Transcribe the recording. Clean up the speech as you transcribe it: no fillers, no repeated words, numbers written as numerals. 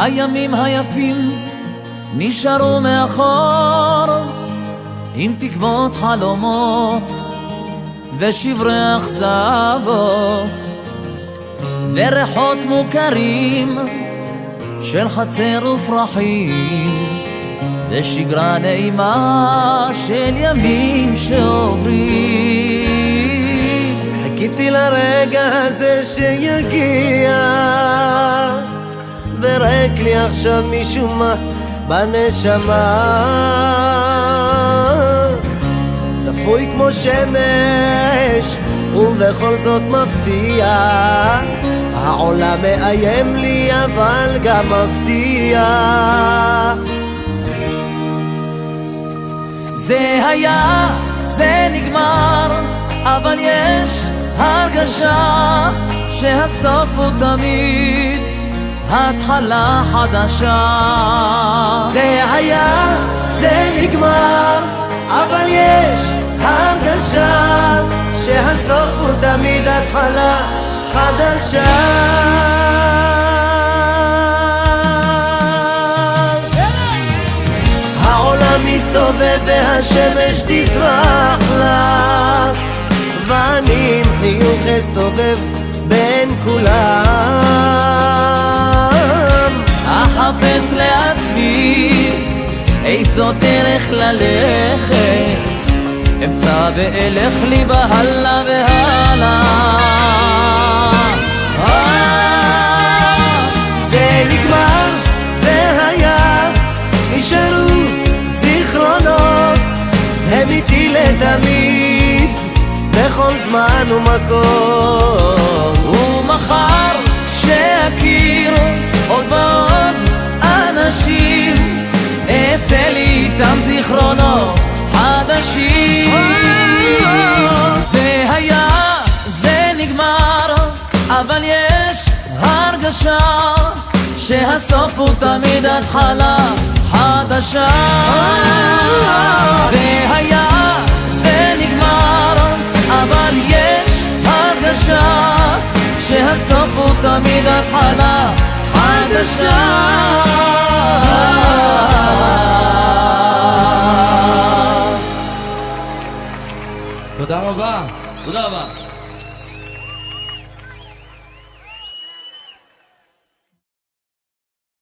הימים היפים נשארו מאחור, עם תקוות חלומות ושברי אכזבות וריחות מוכרים של חצר ופרחים ושגרה נעימה של ימים שעוברים. חיכיתי לרגע הזה שיגיע, ורק לי עכשיו משום מה בנשמה, צפוי כמו שמש ובכל זאת מפתיע, העולם מאיים לי אבל גם מבטיח. זה היה, זה נגמר, אבל יש הרגשה שהסוף הוא תמיד התחלה חדשה. זה היה, זה נגמר, אבל יש הרגשה שהסוף הוא תמיד התחלה חדשה. העולם מסתובב והשמש תזרח לה, ואני עם חיוך אסתובב בין כולם. אחפש לעצמי איזו דרך ללכת, אמצא ואלך לי בהלה והלאה. זה נגמר, זה היה, נשארו זיכרונות, הם איתי לתמיד בכל זמן ומקום. ומחר שאכיר עוד ועוד אנשים, אעשה לי איתם זיכרונות חדשים. זה היה, זה נגמר, אבל יש הרגשה שהסוף הוא תמיד התחלה חדשה. זה היה, זה נגמר, אבל יש הרגשה שהסוף הוא תמיד התחלה חדשה. תודה רבה. תודה רבה.